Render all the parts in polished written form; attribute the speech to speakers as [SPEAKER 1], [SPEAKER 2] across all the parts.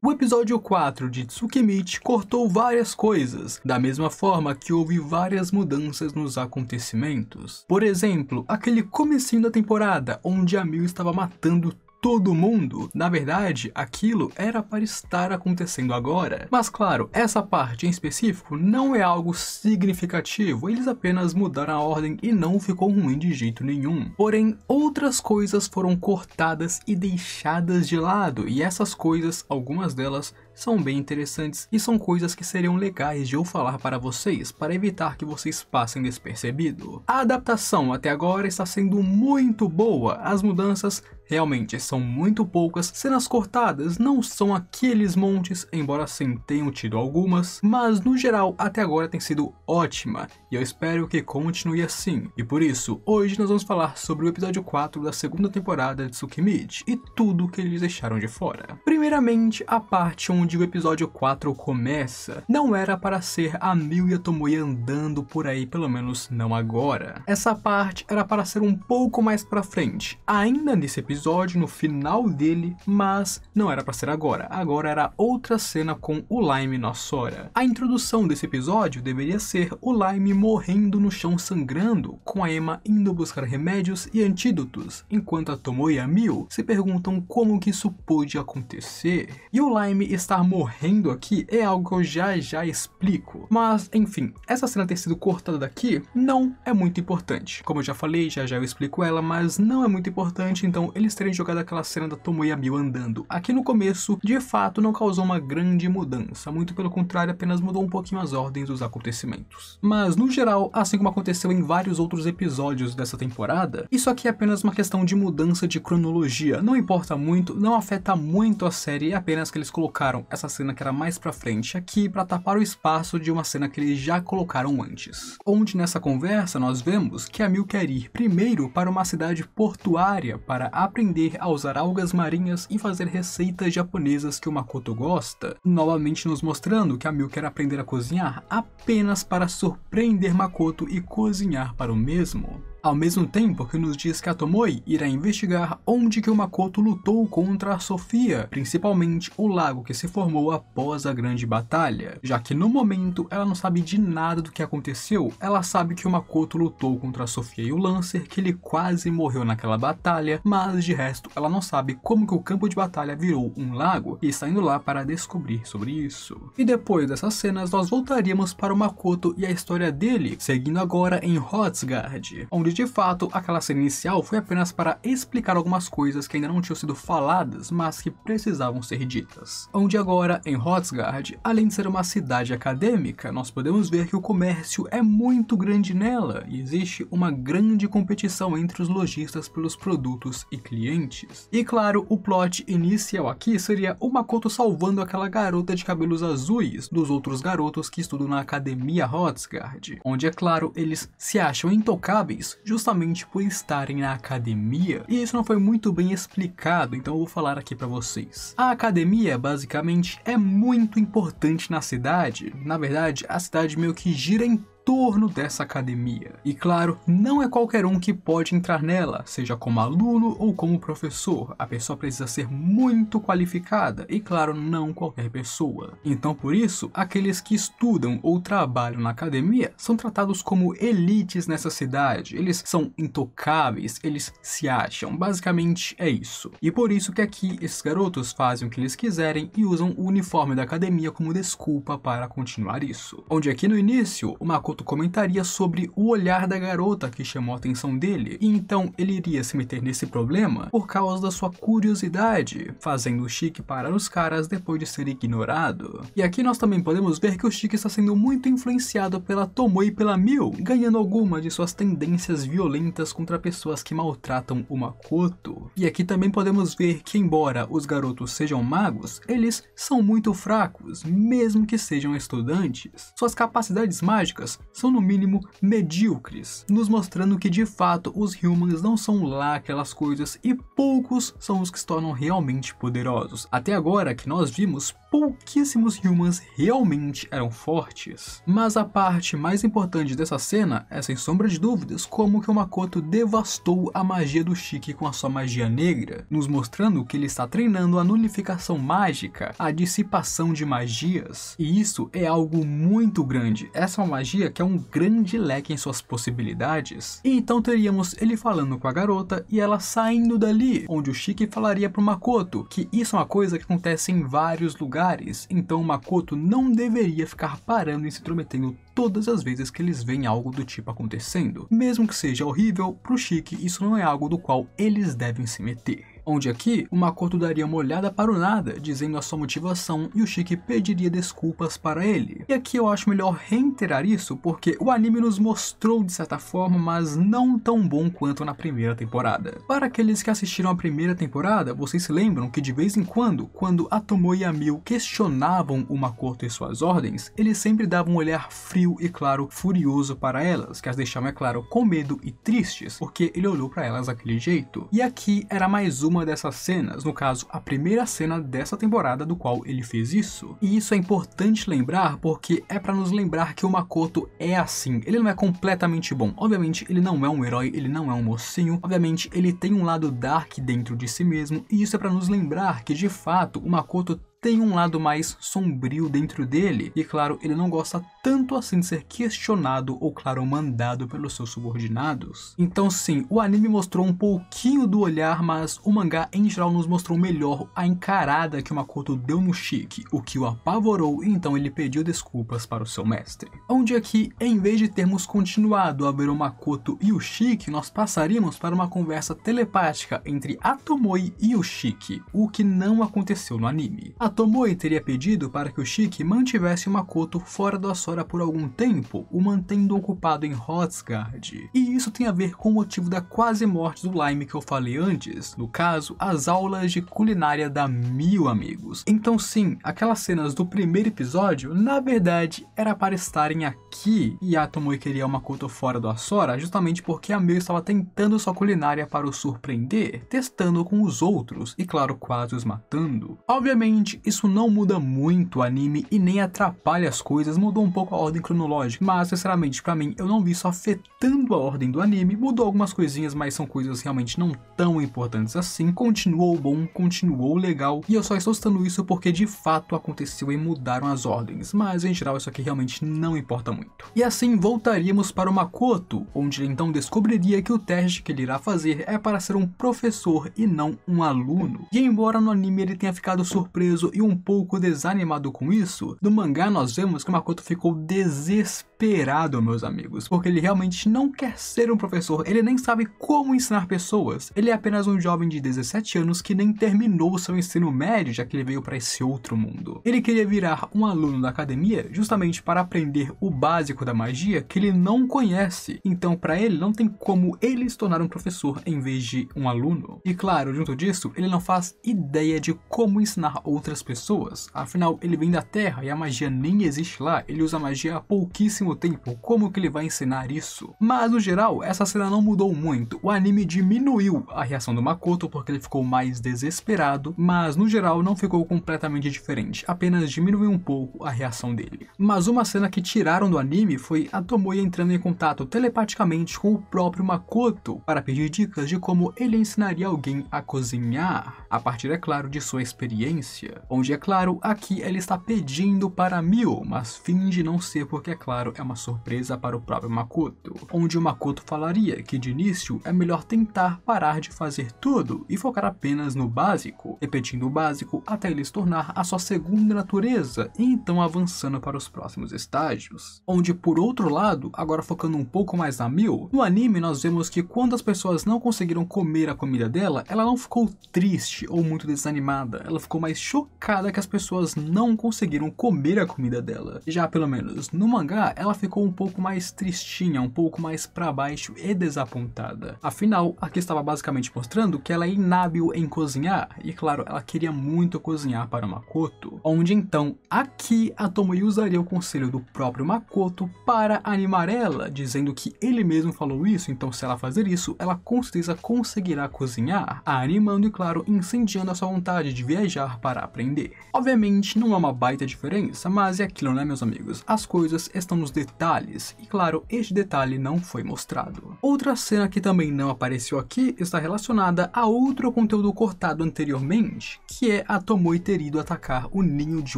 [SPEAKER 1] O episódio 4 de Tsukimichi cortou várias coisas, da mesma forma que houve várias mudanças nos acontecimentos. Por exemplo, aquele comecinho da temporada, onde a Miu estava matando todo mundo. Na verdade, aquilo era para estar acontecendo agora. Mas claro, essa parte em específico não é algo significativo, eles apenas mudaram a ordem e não ficou ruim de jeito nenhum. Porém, outras coisas foram cortadas e deixadas de lado, e essas coisas, algumas delas, são bem interessantes e são coisas que seriam legais de eu falar para vocês, para evitar que vocês passem despercebido. A adaptação até agora está sendo muito boa, as mudanças realmente são muito poucas, cenas cortadas não são aqueles montes, embora sim tenham tido algumas, mas no geral até agora tem sido ótima, e eu espero que continue assim. E por isso, hoje nós vamos falar sobre o episódio 4 da segunda temporada de Tsukimichi e tudo que eles deixaram de fora. Primeiramente, a parte onde o episódio 4 começa, não era para ser a Miu e a Tomoe andando por aí, pelo menos não agora. Essa parte era para ser um pouco mais pra frente, ainda nesse episódio, no final dele, mas não era para ser agora. Agora era outra cena com o Lime na Sora. A introdução desse episódio deveria ser o Lime morrendo no chão sangrando, com a Ema indo buscar remédios e antídotos, enquanto a Tomoe e a Miu se perguntam como que isso pôde acontecer. E o Lime estar morrendo aqui é algo que eu já explico. Mas, enfim, essa cena ter sido cortada daqui não é muito importante. Como eu já falei, já eu explico ela, mas não é muito importante, então eles terem jogado aquela cena da Tomoe e a Miu andando aqui no começo, de fato não causou uma grande mudança, muito pelo contrário, apenas mudou um pouquinho as ordens dos acontecimentos. Mas no geral, assim como aconteceu em vários outros episódios dessa temporada, isso aqui é apenas uma questão de mudança de cronologia, não importa muito, não afeta muito a série, é apenas que eles colocaram essa cena que era mais pra frente aqui para tapar o espaço de uma cena que eles já colocaram antes. Onde nessa conversa nós vemos que a Miu quer ir primeiro para uma cidade portuária para aprender a usar algas marinhas e fazer receitas japonesas que o Makoto gosta, novamente nos mostrando que a Miu quer aprender a cozinhar apenas para surpreender Makoto e cozinhar para o mesmo. Ao mesmo tempo que nos diz que a Tomoe irá investigar onde que o Makoto lutou contra a Sofia, principalmente o lago que se formou após a grande batalha, já que no momento ela não sabe de nada do que aconteceu, ela sabe que o Makoto lutou contra a Sofia e o Lancer, que ele quase morreu naquela batalha, mas de resto ela não sabe como que o campo de batalha virou um lago e está indo lá para descobrir sobre isso. E depois dessas cenas nós voltaríamos para o Makoto e a história dele, seguindo agora em Hrothgar, onde de fato aquela cena inicial foi apenas para explicar algumas coisas que ainda não tinham sido faladas, mas que precisavam ser ditas. Onde agora, em Hrothgar, além de ser uma cidade acadêmica, nós podemos ver que o comércio é muito grande nela e existe uma grande competição entre os lojistas pelos produtos e clientes. E claro, o plot inicial aqui seria o Makoto salvando aquela garota de cabelos azuis dos outros garotos que estudam na Academia Hrothgar, onde é claro, eles se acham intocáveis justamente por estarem na academia, e isso não foi muito bem explicado, então eu vou falar aqui pra vocês. A academia, basicamente, é muito importante na cidade. Na verdade, a cidade meio que gira em torno dessa academia. E claro, não é qualquer um que pode entrar nela, seja como aluno ou como professor. A pessoa precisa ser muito qualificada e claro, não qualquer pessoa. Então por isso, aqueles que estudam ou trabalham na academia são tratados como elites nessa cidade. Eles são intocáveis, eles se acham. Basicamente é isso. E por isso que aqui esses garotos fazem o que eles quiserem e usam o uniforme da academia como desculpa para continuar isso. Onde aqui no início, o Makoto comentaria sobre o olhar da garota que chamou a atenção dele, e então ele iria se meter nesse problema por causa da sua curiosidade, fazendo o Shiki parar os caras depois de ser ignorado. E aqui nós também podemos ver que o Shiki está sendo muito influenciado pela Tomoe e pela Miu, ganhando algumas de suas tendências violentas contra pessoas que maltratam o Makoto. E aqui também podemos ver que embora os garotos sejam magos, eles são muito fracos, mesmo que sejam estudantes. Suas capacidades mágicas são no mínimo medíocres, nos mostrando que de fato os humans não são lá aquelas coisas e poucos são os que se tornam realmente poderosos. Até agora que nós vimos pouquíssimos humans realmente eram fortes. Mas a parte mais importante dessa cena é, sem sombra de dúvidas, como que o Makoto devastou a magia do Shiki com a sua magia negra, nos mostrando que ele está treinando a nulificação mágica, a dissipação de magias. E isso é algo muito grande. Essa é uma magia que é um grande leque em suas possibilidades. E então teríamos ele falando com a garota e ela saindo dali, onde o Shiki falaria pro Makoto que isso é uma coisa que acontece em vários lugares, então o Makoto não deveria ficar parando e se intrometendo todas as vezes que eles veem algo do tipo acontecendo. Mesmo que seja horrível, pro Shiki isso não é algo do qual eles devem se meter. Onde aqui, o Makoto daria uma olhada para o nada, dizendo a sua motivação, e o Shiki pediria desculpas para ele. E aqui eu acho melhor reiterar isso, porque o anime nos mostrou de certa forma, mas não tão bom quanto na primeira temporada. Para aqueles que assistiram a primeira temporada, vocês se lembram que de vez em quando a Tomoe e a Mio questionavam o Makoto e suas ordens, ele sempre dava um olhar frio e, claro, furioso para elas, que as deixavam, é claro, com medo e tristes, porque ele olhou para elas daquele jeito. E aqui era mais uma dessas cenas, no caso, a primeira cena dessa temporada do qual ele fez isso. E isso é importante lembrar porque é para nos lembrar que o Makoto é assim, ele não é completamente bom. Obviamente ele não é um herói, ele não é um mocinho, obviamente ele tem um lado dark dentro de si mesmo, e isso é para nos lembrar que de fato o Makoto tem um lado mais sombrio dentro dele, e claro, ele não gosta tanto assim de ser questionado ou, claro, mandado pelos seus subordinados. Então sim, o anime mostrou um pouquinho do olhar, mas o mangá em geral nos mostrou melhor a encarada que o Makoto deu no Shiki, o que o apavorou, e então ele pediu desculpas para o seu mestre. Onde aqui, em vez de termos continuado a ver o Makoto e o Shiki, nós passaríamos para uma conversa telepática entre a Tomoe e o Shiki, o que não aconteceu no anime. A Tomoe teria pedido para que o Shiki mantivesse o Makoto fora do Asura por algum tempo, o mantendo ocupado em Hrothgard. E isso tem a ver com o motivo da quase morte do Lime que eu falei antes, no caso, as aulas de culinária da Mio, amigos. Então sim, aquelas cenas do primeiro episódio, na verdade, era para estarem aqui, e a Tomoe queria o Makoto fora do Asura justamente porque a Mio estava tentando sua culinária para o surpreender, testando com os outros, e claro, quase os matando. Obviamente, isso não muda muito o anime e nem atrapalha as coisas, mudou um pouco a ordem cronológica, mas sinceramente pra mim eu não vi isso afetando a ordem do anime, mudou algumas coisinhas, mas são coisas realmente não tão importantes assim, continuou bom, continuou legal, e eu só estou citando isso porque de fato aconteceu e mudaram as ordens, mas em geral isso aqui realmente não importa muito. E assim voltaríamos para o Makoto, onde ele então descobriria que o teste que ele irá fazer é para ser um professor e não um aluno. E embora no anime ele tenha ficado surpreso e um pouco desanimado com isso, no mangá nós vemos que o Makoto ficou desesperado, meus amigos, porque ele realmente não quer ser um professor, ele nem sabe como ensinar pessoas, ele é apenas um jovem de 17 anos que nem terminou seu ensino médio, já que ele veio para esse outro mundo. Ele queria virar um aluno da academia justamente para aprender o básico da magia que ele não conhece, então para ele não tem como ele se tornar um professor em vez de um aluno. E claro, junto disso, ele não faz ideia de como ensinar outras pessoas, afinal ele vem da Terra e a magia nem existe lá, ele usa magia há pouquíssimo tempo, como que ele vai ensinar isso? Mas no geral, essa cena não mudou muito, o anime diminuiu a reação do Makoto porque ele ficou mais desesperado, mas no geral não ficou completamente diferente, apenas diminuiu um pouco a reação dele. Mas uma cena que tiraram do anime foi a Tomoe entrando em contato telepaticamente com o próprio Makoto para pedir dicas de como ele ensinaria alguém a cozinhar, a partir, é claro, de sua experiência, onde é claro, aqui ela está pedindo para Mio, mas finge não ser porque, é claro, é uma surpresa para o próprio Makoto, onde o Makoto falaria que de início é melhor tentar parar de fazer tudo e focar apenas no básico, repetindo o básico até ele se tornar a sua segunda natureza e então avançando para os próximos estágios. Onde, por outro lado, agora focando um pouco mais na Mio, no anime nós vemos que quando as pessoas não conseguiram comer a comida dela, ela não ficou triste ou muito desanimada, ela ficou mais chocada que as pessoas não conseguiram comer a comida dela. Já pelo menos. No mangá, ela ficou um pouco mais tristinha, um pouco mais pra baixo e desapontada. Afinal, aqui estava basicamente mostrando que ela é inábil em cozinhar, e claro, ela queria muito cozinhar para Makoto, onde então, aqui a Tomoe usaria o conselho do próprio Makoto para animar ela, dizendo que ele mesmo falou isso, então se ela fazer isso, ela com certeza conseguirá cozinhar, a animando e claro, incendiando a sua vontade de viajar para aprender. Obviamente, não é uma baita diferença, mas é aquilo, né, meus amigos? As coisas estão nos detalhes, e claro, este detalhe não foi mostrado. Outra cena que também não apareceu aqui está relacionada a outro conteúdo cortado anteriormente, que é a Tomoe ter ido atacar o ninho de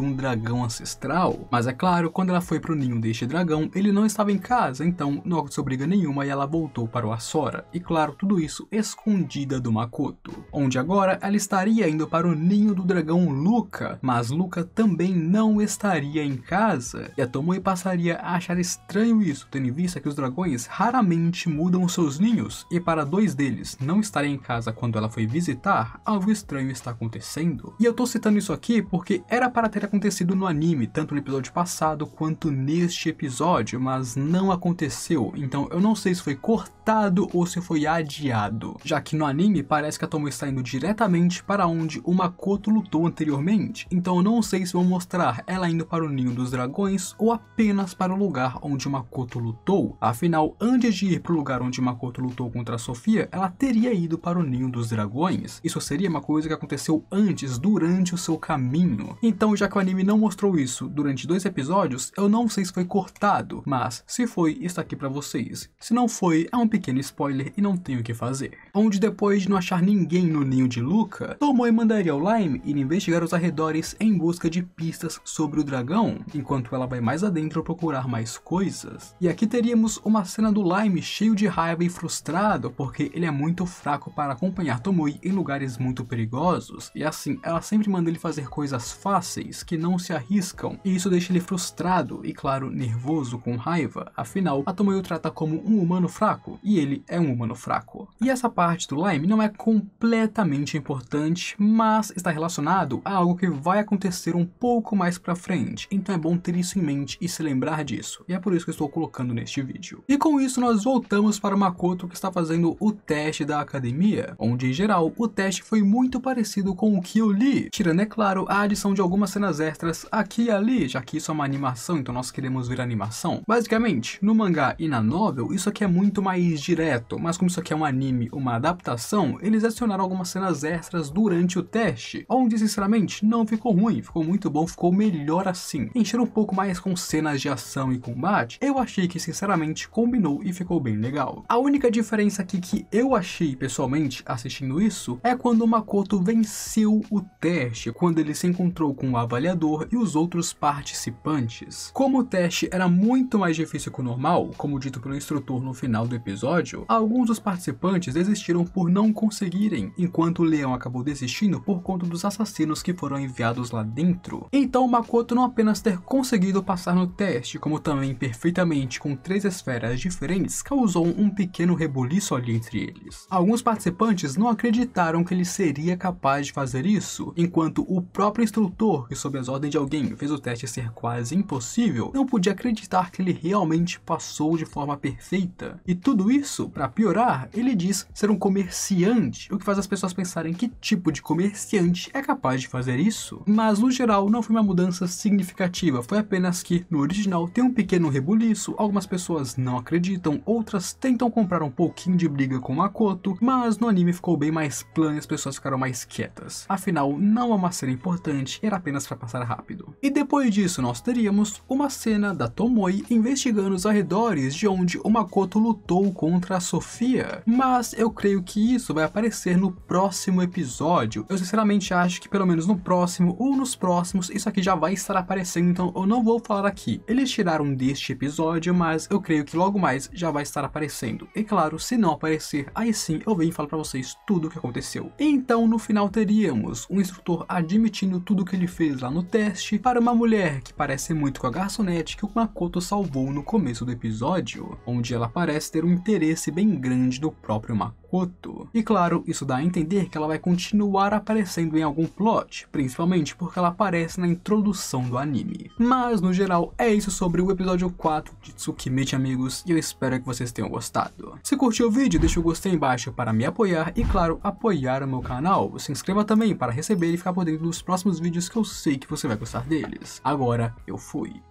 [SPEAKER 1] um dragão ancestral. Mas é claro, quando ela foi pro ninho deste dragão, ele não estava em casa, então não aconteceu briga nenhuma e ela voltou para o Asora. E claro, tudo isso escondida do Makoto, onde agora ela estaria indo para o ninho do dragão Luca, mas Luca também não estaria em casa, e a Tomoe passaria a achar estranho isso, tendo em vista que os dragões raramente mudam seus ninhos, e para dois deles não estarem em casa quando ela foi visitar, algo estranho está acontecendo. E eu tô citando isso aqui porque era para ter acontecido no anime, tanto no episódio passado quanto neste episódio, mas não aconteceu, então eu não sei se foi cortado ou se foi adiado, já que no anime parece que a Tomoe está indo diretamente para onde o Makoto lutou anteriormente, então eu não sei se vão mostrar ela indo para o ninho dos dragões ou apenas para o lugar onde o Makoto lutou. Afinal, antes de ir para o lugar onde Makoto lutou contra a Sofia, ela teria ido para o ninho dos dragões. Isso seria uma coisa que aconteceu antes, durante o seu caminho. Então, já que o anime não mostrou isso durante 2 episódios, eu não sei se foi cortado, mas se foi, está aqui para vocês. Se não foi, é um pequeno spoiler e não tenho o que fazer. Onde depois de não achar ninguém no ninho de Luca, Tomoe mandaria o Lime ir investigar os arredores em busca de pistas sobre o dragão, enquanto ela vai mais adentro procurar mais coisas. E aqui teríamos uma cena do Lime cheio de raiva e frustrado, porque ele é muito fraco para acompanhar Tomoe em lugares muito perigosos, e assim, ela sempre manda ele fazer coisas fáceis, que não se arriscam, e isso deixa ele frustrado e claro, nervoso, com raiva. Afinal, a Tomoe o trata como um humano fraco, e ele é um humano fraco. E essa parte do Lime não é completamente importante, mas está relacionado a algo que vai acontecer um pouco mais pra frente, então é bom ter isso em mente e se lembrar disso, e é por isso que eu estou colocando neste vídeo. E com isso nós voltamos para Makoto, que está fazendo o teste da academia, onde em geral o teste foi muito parecido com o que eu li, tirando é claro a adição de algumas cenas extras aqui e ali, já que isso é uma animação, então nós queremos ver a animação. Basicamente, no mangá e na novel, isso aqui é muito mais direto, mas como isso aqui é um anime, uma adaptação, eles adicionaram algumas cenas extras durante o teste, onde sinceramente não ficou ruim, ficou muito bom, ficou melhor assim. Encher um pouco mais com cenas de ação e combate, eu achei que sinceramente combinou e ficou bem legal. A única diferença aqui que eu achei pessoalmente assistindo isso é quando o Makoto venceu o teste, quando ele se encontrou com o avaliador e os outros participantes. Como o teste era muito mais difícil que o normal, como dito pelo instrutor no final do episódio, alguns dos participantes desistiram por não conseguirem, enquanto o Leão acabou desistindo por conta dos assassinos que foram enviados lá dentro. Então o Makoto não apenas ter conseguido passar no teste, como também perfeitamente com 3 esferas diferentes, causou um pequeno rebuliço ali entre eles. Alguns participantes não acreditaram que ele seria capaz de fazer isso, enquanto o próprio instrutor, que sob as ordens de alguém fez o teste ser quase impossível, não podia acreditar que ele realmente passou de forma perfeita. E tudo isso, para piorar, ele diz ser um comerciante, o que faz as pessoas pensarem que tipo de comerciante é capaz de fazer isso. Mas no geral não foi uma mudança significativa, foi apenas que no original tem um pequeno rebuliço, algumas pessoas não acreditam, outras tentam comprar um pouquinho de briga com Makoto, mas no anime ficou bem mais plano e as pessoas ficaram mais quietas. Afinal, não é uma cena importante, era apenas para passar rápido. E depois disso nós teríamos uma cena da Tomoe investigando os arredores de onde o Makoto lutou contra a Sofia, mas eu creio que isso vai aparecer no próximo episódio. Eu sinceramente acho que pelo menos no próximo ou nos próximos isso aqui já vai estar aparecendo, então eu não vou falar aqui. Eles tiraram deste episódio, mas eu creio que logo mais já vai estar aparecendo. E claro, se não aparecer, aí sim eu venho e falo pra vocês tudo o que aconteceu. Então no final teríamos um instrutor admitindo tudo que ele fez lá no teste para uma mulher que parece muito com a garçonete que o Makoto salvou no começo do episódio, onde ela parece ter um interesse bem grande do próprio Makoto. E claro, isso dá a entender que ela vai continuar aparecendo em algum plot, principalmente porque ela aparece na introdução do anime. Mas no geral geral, é isso sobre o episódio 4 de Tsukimichi, amigos, e eu espero que vocês tenham gostado. Se curtiu o vídeo, deixa o gostei embaixo para me apoiar e, claro, apoiar o meu canal. Se inscreva também para receber e ficar por dentro dos próximos vídeos que eu sei que você vai gostar deles. Agora, eu fui.